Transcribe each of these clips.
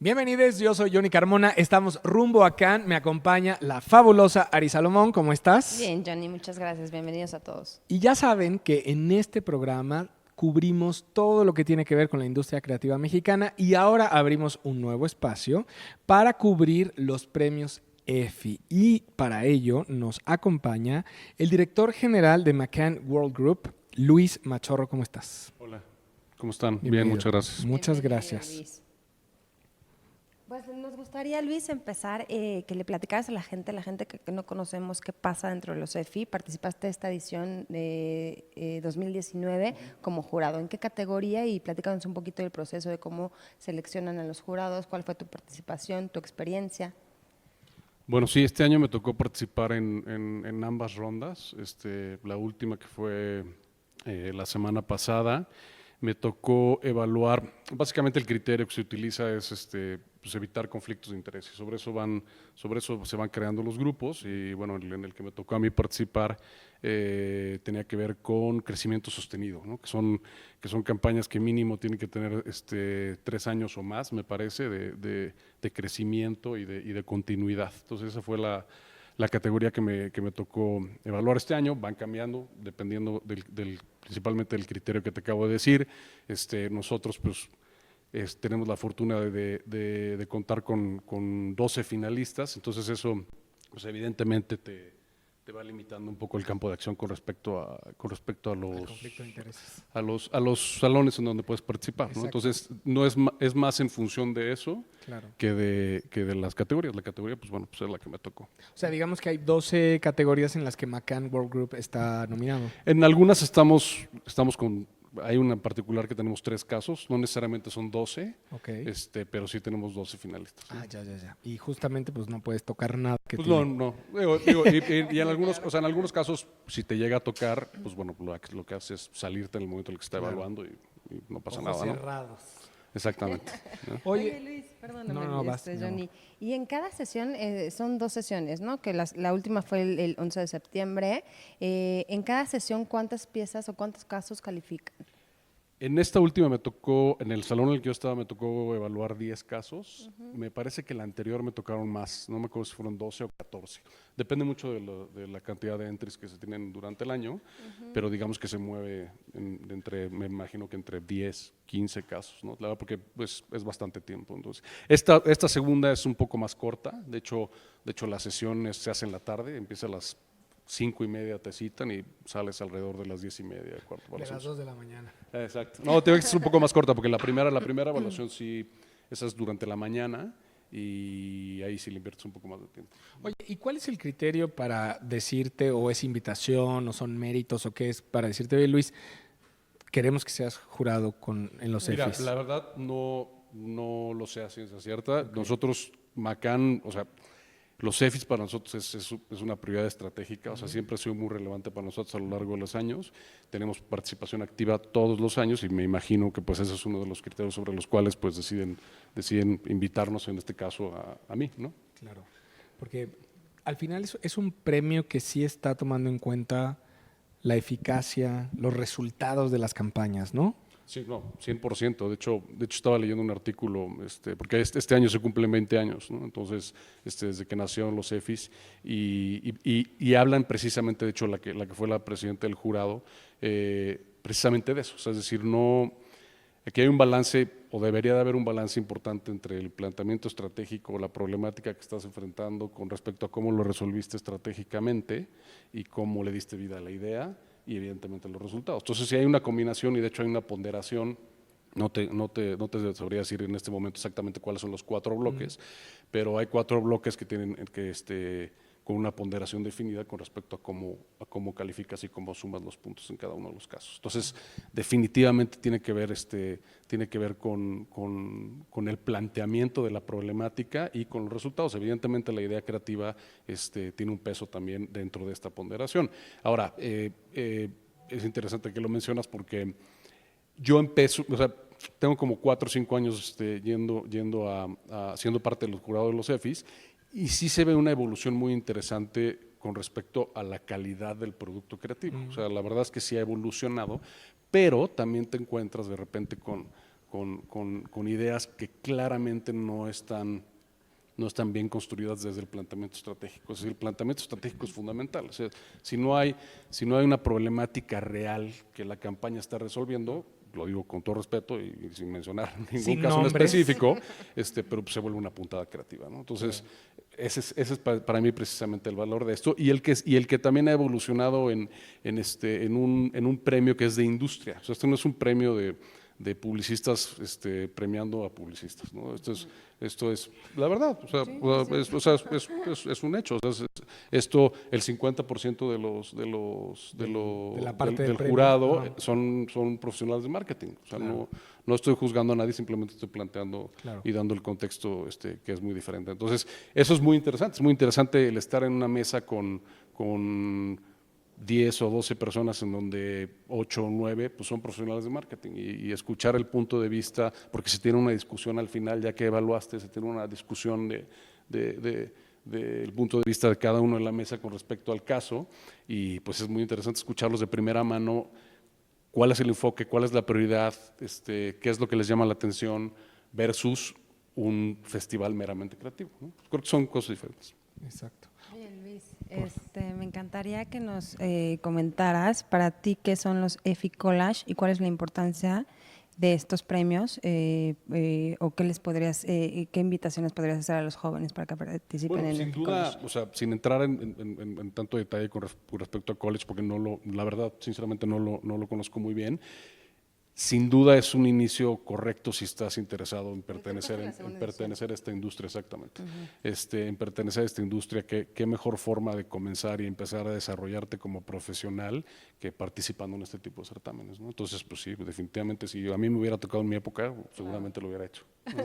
Bienvenidos, yo soy Johnny Carmona, estamos rumbo a Cannes, me acompaña la fabulosa Ari Salomón, ¿cómo estás? Bien, Johnny, muchas gracias. Bienvenidos a todos. Y ya saben que en este programa cubrimos todo lo que tiene que ver con la industria creativa mexicana y ahora abrimos un nuevo espacio para cubrir los premios EFI. Y para ello nos acompaña el director general de McCann World Group, Luis Machorro, ¿cómo estás? Hola, ¿cómo están? Bien, Bienvenido. muchas gracias. Muchas Bienvenido, gracias. Luis. Pues nos gustaría, Luis, empezar que le platicaras a la gente que no conocemos qué pasa dentro de los EFI. Participaste de esta edición de 2019 como jurado. ¿En qué categoría? Y platícanos un poquito del proceso de cómo seleccionan a los jurados, cuál fue tu participación, tu experiencia. Bueno, sí, este año me tocó participar en ambas rondas. La última que fue la semana pasada, me tocó evaluar, básicamente el criterio que se utiliza es pues evitar conflictos de interés y sobre eso se van creando los grupos y bueno, en el que me tocó a mí participar tenía que ver con crecimiento sostenido, ¿no? que son campañas que mínimo tienen que tener 3 años o más, me parece, de crecimiento y de continuidad. Entonces esa fue la categoría que me tocó evaluar este año. Van cambiando dependiendo principalmente del criterio que te acabo de decir. Nosotros pues tenemos la fortuna de contar con 12 finalistas, entonces eso pues evidentemente te va limitando un poco el campo de acción con respecto a El los conflicto de intereses. a los salones en donde puedes participar, ¿no? Exacto. Entonces es más en función de eso Claro. que de las categorías. La categoría pues bueno, pues es la que me tocó. O sea, digamos que hay 12 categorías en las que McCann World Group está nominado. En algunas estamos con, hay una en particular que tenemos 3 casos, no necesariamente son 12, Ok. pero sí tenemos 12 finalistas, ¿no? Ah, ya. Y justamente pues no puedes tocar nada que Pues tiene. no, y en algunos, o sea, en algunos casos, si te llega a tocar, pues bueno, lo que haces es salirte en el momento en el que está Claro. evaluando y no pasa Ojos nada, ¿no? cerrados. Exactamente, ¿no? Oye, Oye, Luis, perdóname, no, vas, mi amor. Johnny. Y en cada sesión, son 2 sesiones, ¿no? Que la última fue el 11 de septiembre. En cada sesión, ¿cuántas piezas o cuántos casos califican? En esta última me tocó, en el salón en el que yo estaba, me tocó evaluar 10 casos. Me parece que la anterior me tocaron más, no me acuerdo si fueron 12 o 14. Depende mucho de la cantidad de entries que se tienen durante el año, pero digamos que se mueve me imagino que entre 10, 15 casos, ¿no? La verdad, porque pues, es bastante tiempo. Entonces, esta segunda es un poco más corta, de hecho la sesión se hace en la tarde, empieza a las 5:30 te citan y sales alrededor de las 10:30, cuarto para De las las 11. 2 de la mañana. Exacto. No, te digo que es un poco más corta porque la primera evaluación sí, esa es durante la mañana y ahí sí le inviertes un poco más de tiempo. Oye, ¿y cuál es el criterio para decirte, o es invitación, o son méritos, o qué es para decirte, oye, Luis, queremos que seas jurado en los Mira, EFIs? la verdad no lo sé a ciencia cierta. Nosotros, Macán, o sea, los EFIs para nosotros es una prioridad estratégica, o sea, siempre ha sido muy relevante para nosotros a lo largo de los años. Tenemos participación activa todos los años y me imagino que pues ese es uno de los criterios sobre los cuales pues deciden invitarnos, en este caso a mí, ¿no? Claro, porque al final es un premio que sí está tomando en cuenta la eficacia, los resultados de las campañas, ¿no? Sí, no, 100%. De hecho estaba leyendo un artículo, porque este año se cumplen 20 años, ¿no? Entonces, desde que nacieron los EFIs y hablan precisamente, de hecho, la que fue la presidenta del jurado, precisamente de eso. O sea, es decir, aquí hay un balance, o debería de haber un balance importante entre el planteamiento estratégico, la problemática que estás enfrentando con respecto a cómo lo resolviste estratégicamente y cómo le diste vida a la idea y evidentemente los resultados. Entonces, si hay una combinación y de hecho hay una ponderación, no te sabría decir en este momento exactamente cuáles son los 4 bloques, pero hay 4 bloques que tienen con una ponderación definida con respecto a cómo calificas y cómo sumas los puntos en cada uno de los casos. Entonces, definitivamente tiene que ver con el planteamiento de la problemática y con los resultados. Evidentemente, la idea creativa tiene un peso también dentro de esta ponderación. Ahora, es interesante que lo mencionas porque yo empecé, o sea, tengo como 4 o 5 años siendo parte de los jurados de los EFIs y sí se ve una evolución muy interesante con respecto a la calidad del producto creativo. O sea, la verdad es que sí ha evolucionado, pero también te encuentras de repente con con ideas que claramente no están bien construidas desde el planteamiento estratégico. Es decir, el planteamiento estratégico es fundamental. O sea, si no hay una problemática real que la campaña está resolviendo, lo digo con todo respeto y sin mencionar ningún Sin caso en nombres. específico, pero se vuelve una puntada creativa, ¿no? Entonces, ese es para mí precisamente el valor de esto y el que también ha evolucionado en un premio que es de industria. O sea, esto no es un premio de publicistas premiando a publicistas, ¿no? Esto es la verdad, es un hecho. O sea, esto, el 50% De la parte del del premio, jurado ajá. son profesionales de marketing. O sea, Claro. no estoy juzgando a nadie, simplemente estoy planteando Claro. y dando el contexto que es muy diferente. Entonces, eso es muy interesante. Es muy interesante el estar en una mesa con 10 o 12 personas en donde 8 o 9 pues son profesionales de marketing y escuchar el punto de vista, porque se tiene una discusión al final, ya que evaluaste, se tiene una discusión del punto de vista de cada uno en la mesa con respecto al caso y pues es muy interesante escucharlos de primera mano, cuál es el enfoque, cuál es la prioridad, qué es lo que les llama la atención versus un festival meramente creativo, ¿no? Creo que son cosas diferentes. Exacto. Oye, Luis, me encantaría que nos comentaras para ti qué son los EFI Collage y cuál es la importancia de estos premios o qué qué invitaciones podrías hacer a los jóvenes para que participen Bueno, en sin EFI duda, Collage. o sea, sin entrar en tanto detalle con respecto a college, porque la verdad, sinceramente no lo conozco muy bien. Sin duda es un inicio correcto si estás interesado en pertenecer, en pertenecer a esta industria, exactamente. En pertenecer a esta industria, qué mejor forma de comenzar y empezar a desarrollarte como profesional que participando en este tipo de certámenes, ¿no? Entonces, pues sí, definitivamente, si a mí me hubiera tocado en mi época, seguramente lo hubiera hecho, ¿no?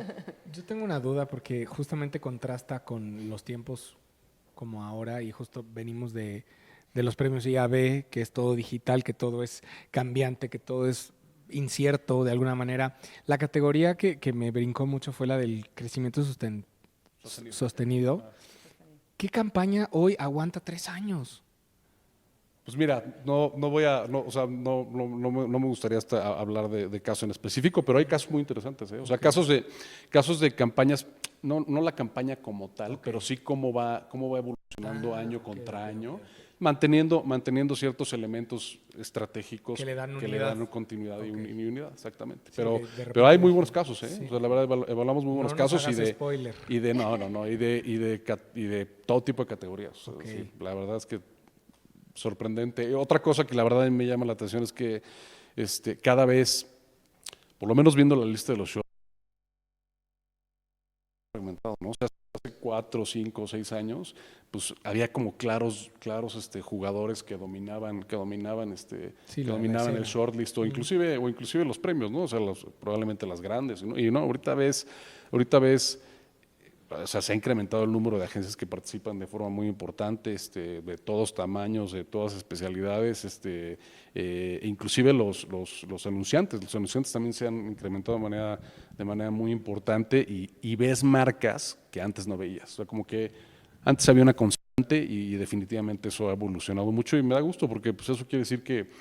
Yo tengo una duda porque justamente contrasta con los tiempos como ahora y justo venimos de los premios IAB, que es todo digital, que todo es cambiante, que todo es incierto de alguna manera. La categoría que me brincó mucho fue la del crecimiento sostenido. ¿Qué campaña hoy aguanta 3 años? Pues mira, o sea, no me gustaría hablar de caso en específico, pero hay casos muy interesantes, ¿eh? O sea, casos de campañas, no la campaña como tal, pero sí cómo va evolucionando año contra año, manteniendo ciertos elementos estratégicos Que le dan que le unidad. dan continuidad y unidad, exactamente. Sí, Pero, que de repente pero hay muy dije, buenos casos, ¿eh? sí. O sea, la verdad, evaluamos muy buenos No nos casos hagas spoiler. y de todo tipo de categorías. Ok. Sí, la verdad es que sorprendente. Otra cosa que la verdad me llama la atención es que cada vez, por lo menos viendo la lista de los shows, fragmentado, ¿no? O sea, hace 4, 5, 6 años, pues había como claros jugadores que dominaban Sí, que la dominaban el escena. shortlist o inclusive los premios, ¿no? O sea, probablemente las grandes, ¿no? Y no, ahorita ves o sea, se ha incrementado el número de agencias que participan de forma muy importante, de todos tamaños, de todas especialidades, inclusive los anunciantes. Los anunciantes también se han incrementado de manera muy importante y ves marcas que antes no veías. O sea, como que antes había una constante y definitivamente eso ha evolucionado mucho y me da gusto porque pues, eso quiere decir que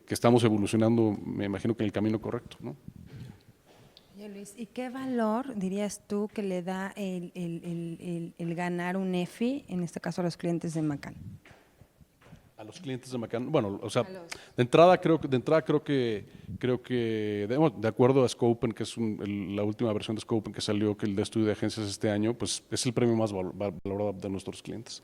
estamos evolucionando, me imagino que en el camino correcto, ¿no? Oye, Luis, ¿y qué valor dirías tú que le da el ganar un EFI, en este caso a los clientes de Macan? A los clientes de Macan, bueno, o sea, de entrada creo que de acuerdo a Scopen, que es la última versión de Scopen que salió, que el de estudio de agencias este año, pues es el premio más valorado de nuestros clientes.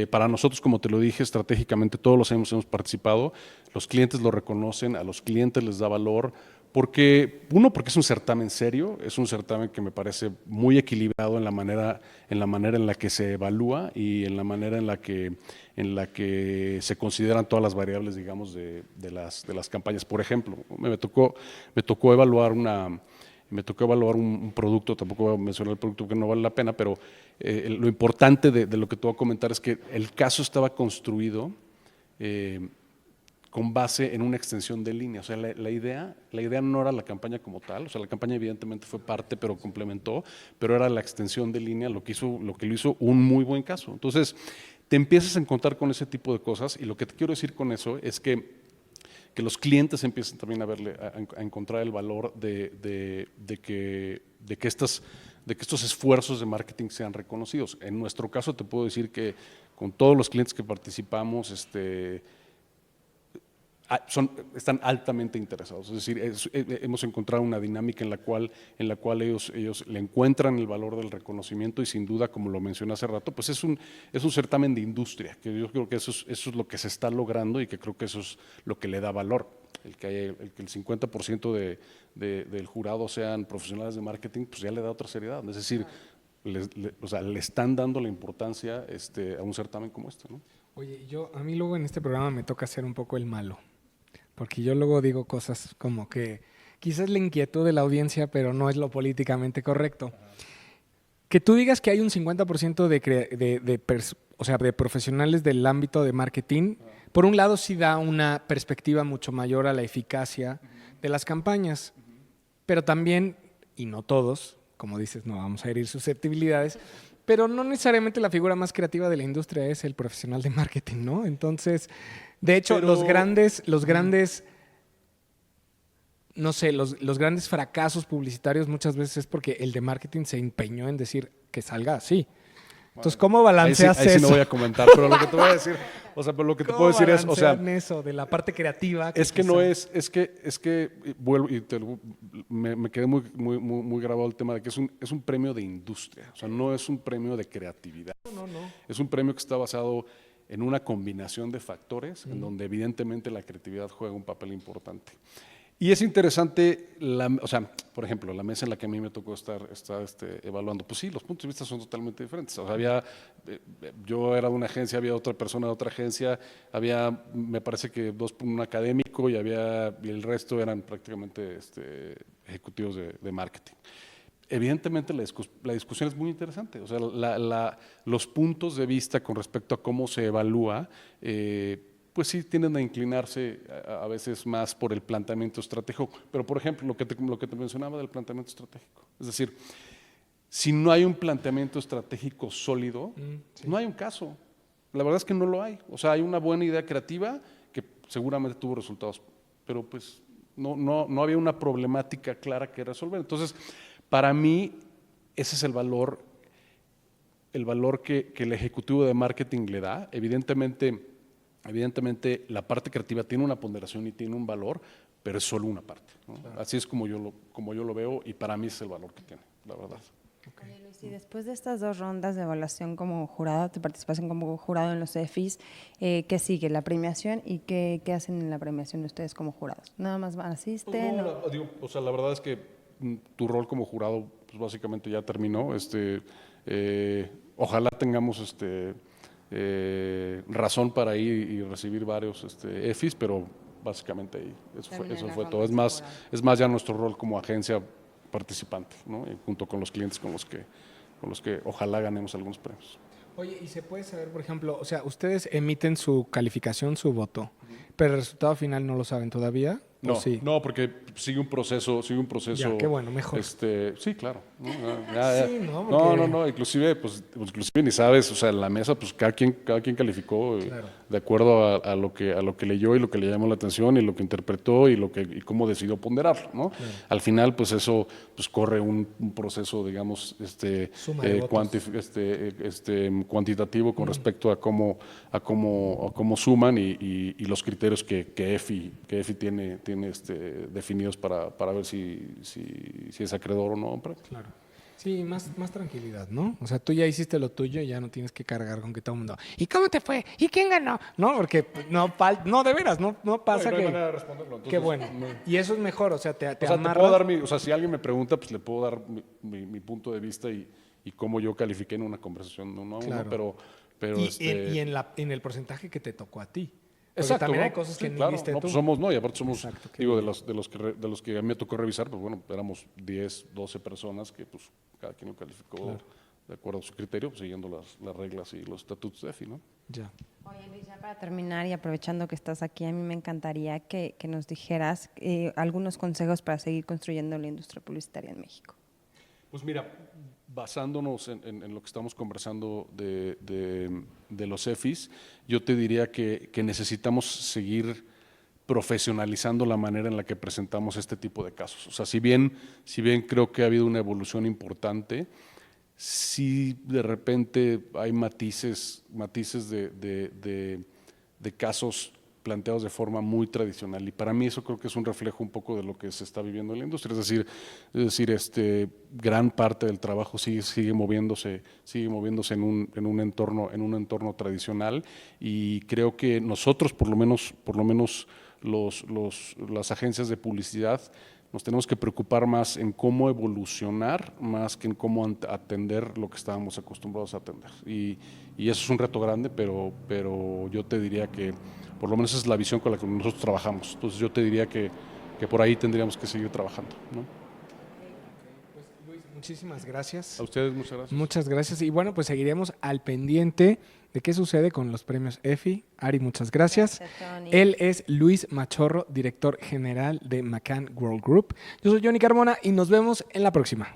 Para nosotros, como te lo dije, estratégicamente todos los años hemos participado, los clientes lo reconocen, a los clientes les da valor, porque es un certamen serio, es un certamen que me parece muy equilibrado en la manera en la que se evalúa y en la manera en la que se consideran todas las variables, digamos, de las campañas. Por ejemplo, me tocó evaluar un producto, tampoco voy a mencionar el producto porque no vale la pena, pero lo importante de lo que te voy a comentar es que el caso estaba construido con base en una extensión de línea. O sea, la idea no era la campaña como tal, o sea, la campaña evidentemente fue parte, pero complementó, pero era la extensión de línea lo que lo hizo un muy buen caso. Entonces, te empiezas a encontrar con ese tipo de cosas y lo que te quiero decir con eso es que que los clientes empiecen también a verle, a encontrar el valor de que estos esfuerzos de marketing sean reconocidos. En nuestro caso te puedo decir que con todos los clientes que participamos, están altamente interesados. Es decir, hemos encontrado una dinámica en la cual ellos le encuentran el valor del reconocimiento y sin duda, como lo mencioné hace rato, pues es un certamen de industria, que yo creo que eso es lo que se está logrando y que creo que eso es lo que le da valor. El que el 50% del jurado sean profesionales de marketing, pues ya le da otra seriedad. Es decir, le están dando la importancia a un certamen como este, ¿no? Oye, a mí luego en este programa me toca ser un poco el malo, porque yo luego digo cosas como que quizás la inquietud de la audiencia, pero no es lo políticamente correcto. Que tú digas que hay un 50% de profesionales del ámbito de marketing, por un lado sí da una perspectiva mucho mayor a la eficacia de las campañas, pero también, y no todos, como dices, no vamos a herir susceptibilidades, pero no necesariamente la figura más creativa de la industria es el profesional de marketing, ¿no? Entonces, de hecho, los grandes fracasos publicitarios muchas veces es porque el de marketing se empeñó en decir que salga así. Entonces, ¿cómo balanceas eso? Ahí sí no voy a comentar, pero lo que te voy a decir, pero lo que te puedo decir es, eso de la parte creativa. Es que vuelvo y me quedé muy grabado el tema de que es un premio de industria, o sea, no es un premio de creatividad. No. Es un premio que está basado en una combinación de factores en donde evidentemente la creatividad juega un papel importante. Y es interesante, por ejemplo, la mesa en la que a mí me tocó estar evaluando, pues sí, los puntos de vista son totalmente diferentes. O sea, yo era de una agencia, había otra persona de otra agencia, me parece que un académico y el resto eran prácticamente ejecutivos de marketing. Evidentemente la discusión es muy interesante, o sea, los puntos de vista con respecto a cómo se evalúa, pues sí tienden a inclinarse a veces más por el planteamiento estratégico. Pero, por ejemplo, lo que te mencionaba del planteamiento estratégico. Es decir, si no hay un planteamiento estratégico sólido, no hay un caso. La verdad es que no lo hay. O sea, hay una buena idea creativa que seguramente tuvo resultados, pero pues no había una problemática clara que resolver. Entonces, para mí, ese es el valor que el ejecutivo de marketing le da. Evidentemente, la parte creativa tiene una ponderación y tiene un valor, pero es solo una parte, ¿no? Claro. Así es como yo lo veo y para mí es el valor que tiene, la verdad. Okay. Oye, Luis, y después de estas 2 rondas de evaluación como jurado, tu participación como jurado en los EFIs, ¿qué sigue? ¿La premiación? ¿Y qué hacen en la premiación ustedes como jurados? ¿Nada más asisten? La verdad es que tu rol como jurado pues básicamente ya terminó. Ojalá tengamos razón para ir y recibir varios EFIs, pero básicamente ahí eso fue todo. Es más ya nuestro rol como agencia participante, ¿no? Y junto con los clientes con los que ojalá ganemos algunos premios. Oye, ¿y se puede saber, por ejemplo, o sea, ustedes emiten su calificación, su voto, pero el resultado final no lo saben todavía? No, sí? No, porque sigue un proceso. Ya, qué bueno, mejor. Sí, claro. Sí, porque... No, inclusive ni sabes, o sea, en la mesa, pues cada quien calificó claro, de acuerdo a lo que leyó y lo que le llamó la atención y lo que interpretó y cómo decidió ponderarlo, ¿no? Claro. Al final, pues eso pues corre un proceso, digamos, cuantitativo con respecto a cómo suman y los criterios que EFI tiene definidos para ver si es acreedor o no. Claro. Sí, más tranquilidad, ¿no? O sea, tú ya hiciste lo tuyo y ya no tienes que cargar con que todo el mundo, ¿y cómo te fue? ¿Y quién ganó? No, porque no, de veras, no pasa no que... hay manera de responderlo. Entonces, qué bueno. Y eso es mejor, o sea, te amarras... te puedo dar si alguien me pregunta, pues le puedo dar mi punto de vista y cómo yo califiqué en una conversación uno a uno, claro. pero y en el porcentaje que te tocó a ti. Porque exacto, también ¿no? hay cosas que sí, ni claro. viste no, tú. Pues y aparte somos, exacto, de los que a mí me tocó revisar, pues bueno, éramos 10, 12 personas que pues cada quien lo calificó claro, de acuerdo a su criterio, pues, siguiendo las reglas y los estatutos de EFI, ¿no? Ya. Oye, Luis, ya para terminar y aprovechando que estás aquí, a mí me encantaría que nos dijeras algunos consejos para seguir construyendo la industria publicitaria en México. Pues mira, basándonos en lo que estamos conversando de los EFIs, yo te diría que necesitamos seguir profesionalizando la manera en la que presentamos este tipo de casos. O sea, si bien creo que ha habido una evolución importante, sí de repente hay matices de casos planteados de forma muy tradicional, y para mí eso creo que es un reflejo un poco de lo que se está viviendo en la industria. Es decir, gran parte del trabajo sigue moviéndose en un entorno tradicional, y creo que nosotros, por lo menos las agencias de publicidad, nos tenemos que preocupar más en cómo evolucionar, más que en cómo atender lo que estábamos acostumbrados a atender. Y eso es un reto grande, pero yo te diría que por lo menos esa es la visión con la que nosotros trabajamos. Entonces yo te diría que por ahí tendríamos que seguir trabajando, ¿no? Pues, Luis, muchísimas gracias. A ustedes, muchas gracias. Muchas gracias. Y bueno, pues seguiremos al pendiente de qué sucede con los premios EFI. Ari, muchas gracias. Gracias, Tony. Él es Luis Machorro, director general de McCann World Group. Yo soy Johnny Carmona y nos vemos en la próxima.